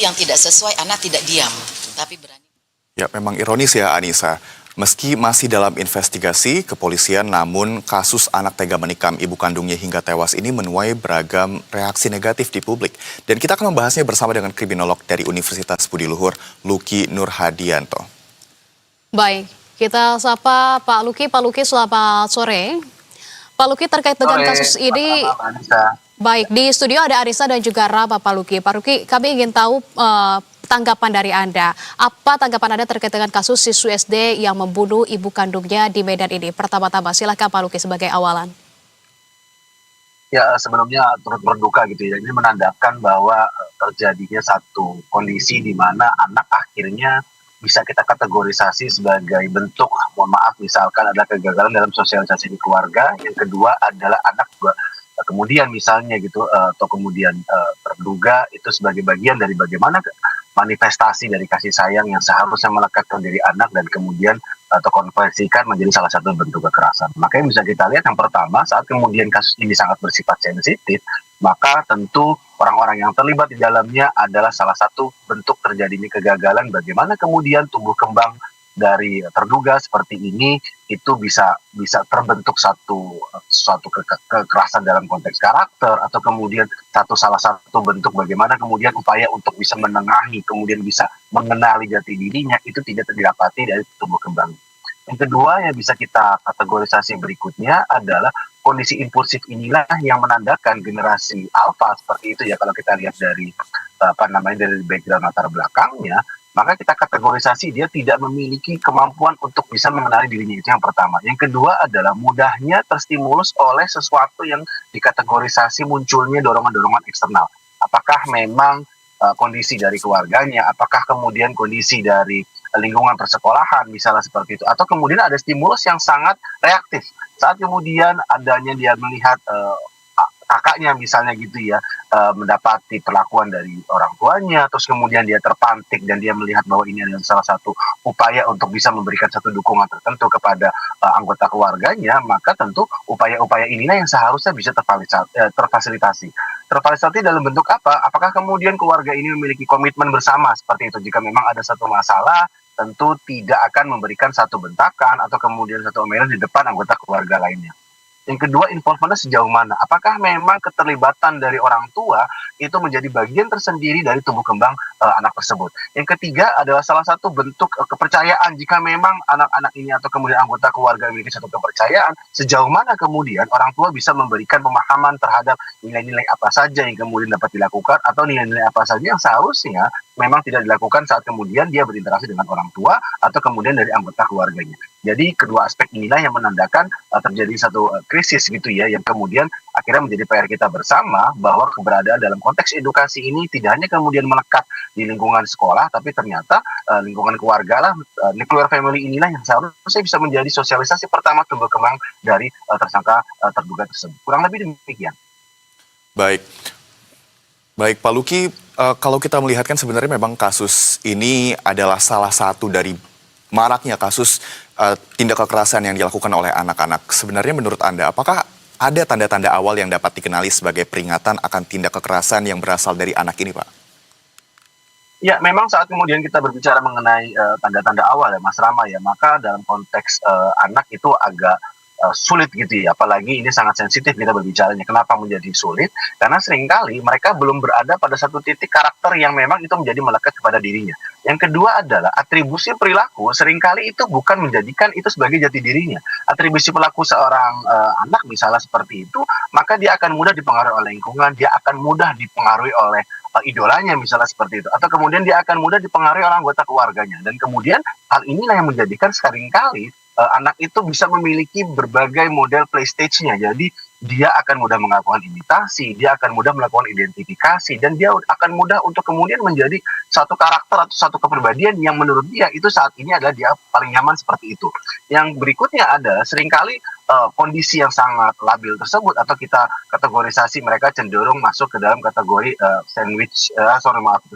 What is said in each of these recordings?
yang tidak sesuai, anak tidak diam, tapi berani. Ya, memang ironis ya Anissa. Meski masih dalam investigasi kepolisian, namun kasus anak tega menikam ibu kandungnya hingga tewas ini menuai beragam reaksi negatif di publik. Dan kita akan membahasnya bersama dengan kriminolog dari Universitas Budi Luhur, Luki Nurhadianto. Baik, kita sapa Pak Luki. Pak Luki, selamat sore. Pak Luki, terkait dengan kasus ini, baik, di studio ada Arisa dan juga Raba, Pak Luki. Pak Luki, kami ingin tahu tanggapan dari Anda. Apa tanggapan Anda terkait dengan kasus siswi SD yang membunuh ibu kandungnya di Medan ini? Pertama-tama, silahkan Pak Luki sebagai awalan. Ya, sebelumnya turut berduka gitu ya. Ini menandakan bahwa terjadinya satu kondisi di mana anak akhirnya bisa kita kategorisasi sebagai bentuk, mohon maaf, misalkan ada kegagalan dalam sosialisasi di keluarga. Yang kedua adalah anak juga kemudian misalnya gitu atau kemudian terduga itu sebagai bagian dari bagaimana manifestasi dari kasih sayang yang seharusnya melekat ke diri anak dan kemudian atau konversikan menjadi salah satu bentuk kekerasan. Makanya bisa kita lihat yang pertama, saat kemudian kasus ini sangat bersifat sensitif, maka tentu orang-orang yang terlibat di dalamnya adalah salah satu bentuk terjadinya kegagalan bagaimana kemudian tumbuh kembang dari terduga seperti ini itu bisa terbentuk suatu kekerasan dalam konteks karakter atau kemudian salah satu bentuk bagaimana kemudian upaya untuk bisa menengahi kemudian bisa mengenali jati dirinya itu tidak didapati dari tumbuh kembang. Yang kedua yang bisa kita kategorisasi berikutnya adalah kondisi impulsif inilah yang menandakan generasi alfa seperti itu ya kalau kita lihat dari dari background latar belakangnya, maka kita kategorisasi dia tidak memiliki kemampuan untuk bisa mengenali dirinya, itu yang pertama. Yang kedua adalah mudahnya terstimulus oleh sesuatu yang dikategorisasi munculnya dorongan-dorongan eksternal. Apakah memang kondisi dari keluarganya, apakah kemudian kondisi dari lingkungan persekolahan misalnya seperti itu, atau kemudian ada stimulus yang sangat reaktif saat kemudian adanya dia melihat kakaknya misalnya gitu ya mendapati perlakuan dari orang tuanya, terus kemudian dia terpantik dan dia melihat bahwa ini adalah salah satu upaya untuk bisa memberikan satu dukungan tertentu kepada anggota keluarganya, maka tentu upaya-upaya inilah yang seharusnya bisa terfasilitasi dalam bentuk apa? Apakah kemudian keluarga ini memiliki komitmen bersama seperti itu? Jika memang ada satu masalah, tentu tidak akan memberikan satu bentakan atau kemudian satu omelan di depan anggota keluarga lainnya. Yang kedua, involvementnya sejauh mana? Apakah memang keterlibatan dari orang tua itu menjadi bagian tersendiri dari tumbuh kembang anak tersebut? Yang ketiga adalah salah satu bentuk kepercayaan. Jika memang anak-anak ini atau kemudian anggota keluarga memiliki satu kepercayaan, sejauh mana kemudian orang tua bisa memberikan pemahaman terhadap nilai-nilai apa saja yang kemudian dapat dilakukan atau nilai-nilai apa saja yang seharusnya memang tidak dilakukan saat kemudian dia berinteraksi dengan orang tua atau kemudian dari anggota keluarganya. Jadi kedua aspek inilah yang menandakan terjadi satu krisis gitu ya, yang kemudian akhirnya menjadi PR kita bersama bahwa keberadaan dalam konteks edukasi ini tidak hanya kemudian melekat di lingkungan sekolah, tapi ternyata lingkungan keluarga lah, nuclear family inilah yang seharusnya bisa menjadi sosialisasi pertama tumbuh kembang dari tersangka terduga tersebut. Kurang lebih demikian. Baik, Pak Luki, kalau kita melihatkan sebenarnya memang kasus ini adalah salah satu dari maraknya kasus tindak kekerasan yang dilakukan oleh anak-anak. Sebenarnya menurut Anda, apakah ada tanda-tanda awal yang dapat dikenali sebagai peringatan akan tindak kekerasan yang berasal dari anak ini, Pak? Ya, memang saat kemudian kita berbicara mengenai tanda-tanda awal ya, Mas Rama ya, maka dalam konteks anak itu agak sulit gitu ya, apalagi ini sangat sensitif kita berbicaranya. Kenapa menjadi sulit? Karena seringkali mereka belum berada pada satu titik karakter yang memang itu menjadi melekat kepada dirinya. Yang kedua adalah atribusi perilaku seringkali itu bukan menjadikan itu sebagai jati dirinya. Atribusi perilaku seorang anak misalnya seperti itu, maka dia akan mudah dipengaruhi oleh lingkungan, dia akan mudah dipengaruhi oleh idolanya misalnya seperti itu, atau kemudian dia akan mudah dipengaruhi oleh anggota keluarganya, dan kemudian hal inilah yang menjadikan seringkali anak itu bisa memiliki berbagai model play stage-nya. Jadi dia akan mudah melakukan imitasi, dia akan mudah melakukan identifikasi, dan dia akan mudah untuk kemudian menjadi satu karakter atau satu kepribadian yang menurut dia itu saat ini adalah dia paling nyaman seperti itu. Yang berikutnya ada seringkali kondisi yang sangat labil tersebut atau kita kategorisasi mereka cenderung masuk ke dalam kategori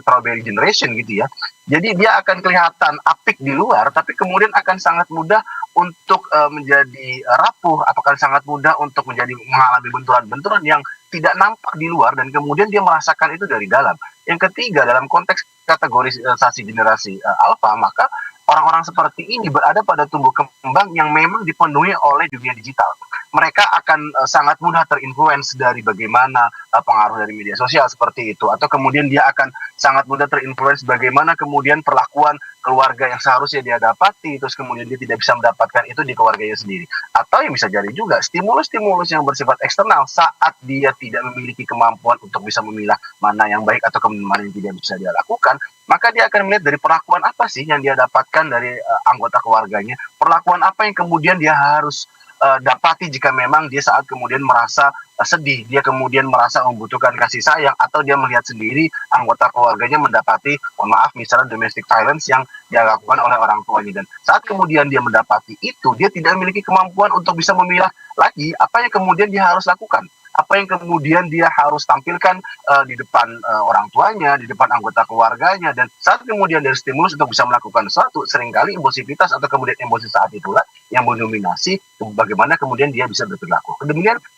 strawberry generation gitu ya. Jadi dia akan kelihatan apik di luar, tapi kemudian akan sangat mudah untuk menjadi rapuh, atau akan sangat mudah untuk menjadi mengalami benturan-benturan yang tidak nampak di luar dan kemudian dia merasakan itu dari dalam. Yang ketiga, dalam konteks kategorisasi generasi alfa, maka orang-orang seperti ini berada pada tumbuh kembang yang memang dipenuhi oleh dunia digital. Mereka akan sangat mudah terinfluence dari bagaimana pengaruh dari media sosial seperti itu, atau kemudian dia akan sangat mudah terinfluence bagaimana kemudian perlakuan keluarga yang seharusnya dia dapati, terus kemudian dia tidak bisa mendapatkan itu di keluarganya sendiri. Atau yang bisa jadi juga stimulus-stimulus yang bersifat eksternal saat dia tidak memiliki kemampuan untuk bisa memilah mana yang baik atau mana yang tidak bisa dia lakukan, maka dia akan melihat dari perlakuan apa sih yang dia dapatkan dari anggota keluarganya, perlakuan apa yang kemudian dia harus dapati jika memang dia saat kemudian merasa sedih, dia kemudian merasa membutuhkan kasih sayang, atau dia melihat sendiri anggota keluarganya mendapati, mohon maaf, misalnya domestic violence yang dia lakukan oleh orang tuanya. Dan saat kemudian dia mendapati itu, dia tidak memiliki kemampuan untuk bisa memilah lagi apa yang kemudian dia harus lakukan, apa yang kemudian dia harus tampilkan di depan orang tuanya, di depan anggota keluarganya. Dan saat kemudian dari stimulus untuk bisa melakukan sesuatu, seringkali impulsivitas atau kemudian emosi saat itulah yang mendominasi bagaimana kemudian dia bisa berperilaku.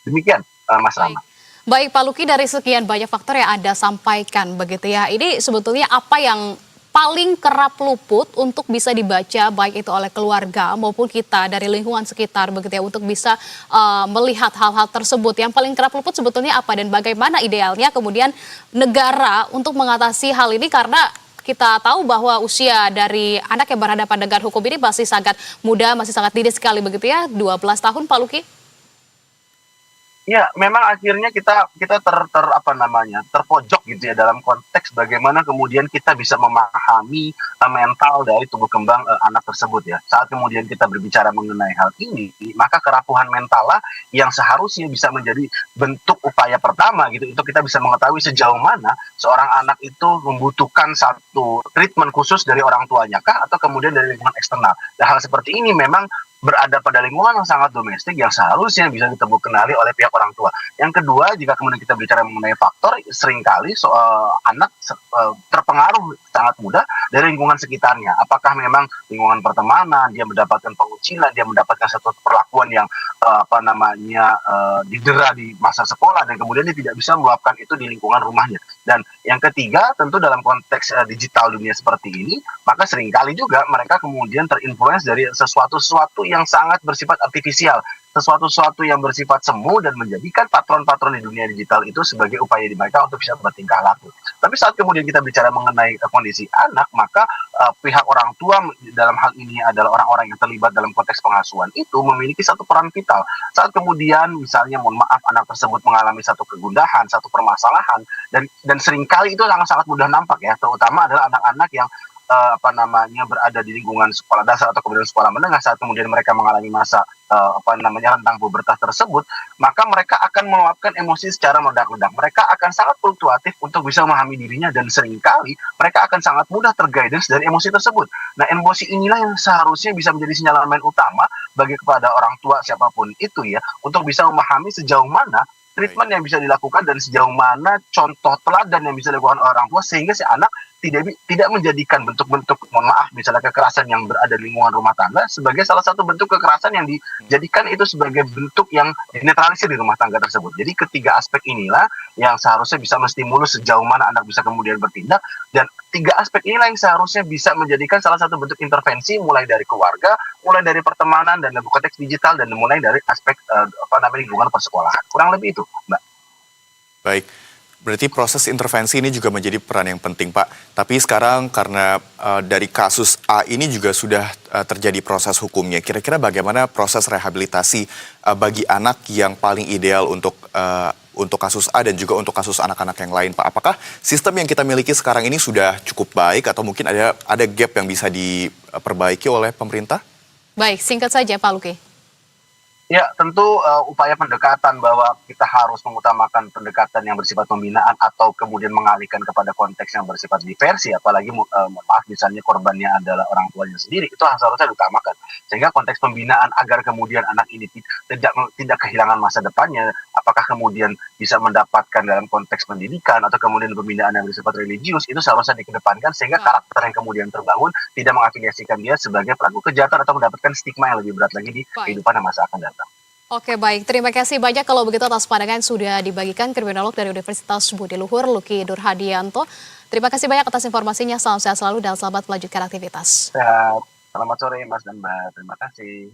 Demikian Mas Rama. Baik Pak Luki, dari sekian banyak faktor yang Anda sampaikan begitu ya, ini sebetulnya apa yang paling kerap luput untuk bisa dibaca baik itu oleh keluarga maupun kita dari lingkungan sekitar begitu ya, untuk bisa melihat hal-hal tersebut. Yang paling kerap luput sebetulnya apa dan bagaimana idealnya kemudian negara untuk mengatasi hal ini, karena kita tahu bahwa usia dari anak yang berhadapan dengan hukum ini masih sangat muda, masih sangat dini sekali begitu ya, 12 tahun Pak Luki. Ya, memang akhirnya kita terpojok gitu ya dalam konteks bagaimana kemudian kita bisa memahami mental dari tumbuh kembang anak tersebut ya. Saat kemudian kita berbicara mengenai hal ini, maka kerapuhan mental lah yang seharusnya bisa menjadi bentuk upaya pertama gitu untuk kita bisa mengetahui sejauh mana seorang anak itu membutuhkan satu treatment khusus dari orang tuanya kah, atau kemudian dari lingkungan eksternal. Dan hal seperti ini memang berada pada lingkungan yang sangat domestik yang seharusnya bisa ditemu kenali oleh pihak orang tua. Yang kedua, jika kemudian kita bicara mengenai faktor, seringkali anak terpengaruh sangat mudah dari lingkungan sekitarnya. Apakah memang lingkungan pertemanan, dia mendapatkan pengucilan, dia mendapatkan satu perlakuan yang didera di masa sekolah, dan kemudian dia tidak bisa meluapkan itu di lingkungan rumahnya. Dan yang ketiga, tentu dalam konteks digital dunia seperti ini, maka seringkali juga mereka kemudian terinfluence dari sesuatu yang sangat bersifat artifisial, sesuatu yang bersifat semu, dan menjadikan patron-patron di dunia digital itu sebagai upaya di mereka untuk bisa bertingkah laku. Tapi saat kemudian kita bicara mengenai kondisi anak, maka pihak orang tua dalam hal ini adalah orang-orang yang terlibat dalam konteks pengasuhan itu memiliki satu peran vital. Saat kemudian misalnya mohon maaf anak tersebut mengalami satu kegundahan, satu permasalahan, dan seringkali itu sangat-sangat mudah nampak ya, terutama adalah anak-anak yang berada di lingkungan sekolah dasar atau kemudian sekolah menengah. Saat kemudian mereka mengalami masa rentang pubertas tersebut, maka mereka akan meluapkan emosi secara meledak-ledak. Mereka akan sangat fluktuatif untuk bisa memahami dirinya, dan seringkali mereka akan sangat mudah terguidance dari emosi tersebut. Nah, emosi inilah yang seharusnya bisa menjadi sinyalemen utama bagi kepada orang tua siapapun itu ya, untuk bisa memahami sejauh mana treatment yang bisa dilakukan dan sejauh mana contoh teladan yang bisa dilakukan oleh orang tua, sehingga si anak tidak menjadikan bentuk-bentuk, mohon maaf, misalnya kekerasan yang berada di lingkungan rumah tangga sebagai salah satu bentuk kekerasan yang dijadikan itu sebagai bentuk yang dinetralisir di rumah tangga tersebut. Jadi ketiga aspek inilah yang seharusnya bisa menstimulus sejauh mana anak bisa kemudian bertindak, dan tiga aspek inilah yang seharusnya bisa menjadikan salah satu bentuk intervensi, mulai dari keluarga, mulai dari pertemanan dan dalam konteks digital, dan mulai dari aspek lingkungan persekolahan. Kurang lebih itu, Mbak. Baik. Berarti proses intervensi ini juga menjadi peran yang penting, Pak. Tapi sekarang karena dari kasus A ini juga sudah terjadi proses hukumnya. Kira-kira bagaimana proses rehabilitasi bagi anak yang paling ideal untuk kasus A dan juga untuk kasus anak-anak yang lain, Pak? Apakah sistem yang kita miliki sekarang ini sudah cukup baik atau mungkin ada gap yang bisa diperbaiki oleh pemerintah? Baik, singkat saja Pak Luki. Ya, tentu upaya pendekatan bahwa kita harus mengutamakan pendekatan yang bersifat pembinaan atau kemudian mengalihkan kepada konteks yang bersifat diversi, apalagi mohon maaf misalnya korbannya adalah orang tuanya sendiri, itu seharusnya diutamakan. Sehingga konteks pembinaan agar kemudian anak ini tidak kehilangan masa depannya, apakah kemudian bisa mendapatkan dalam konteks pendidikan atau kemudian pembinaan yang bersifat religius, itu seharusnya dikedepankan sehingga karakter yang kemudian terbangun tidak mengafiliasikan dia sebagai pelaku kejahatan atau mendapatkan stigma yang lebih berat lagi di kehidupan yang masa akan datang. Oke baik, terima kasih banyak kalau begitu atas pandangan sudah dibagikan kriminolog dari Universitas Budi Luhur, Luki Nurhadianto. Terima kasih banyak atas informasinya, salam sehat selalu dan selamat melanjutkan aktivitas. Sehat. Selamat sore Mas dan Mbak. Terima kasih.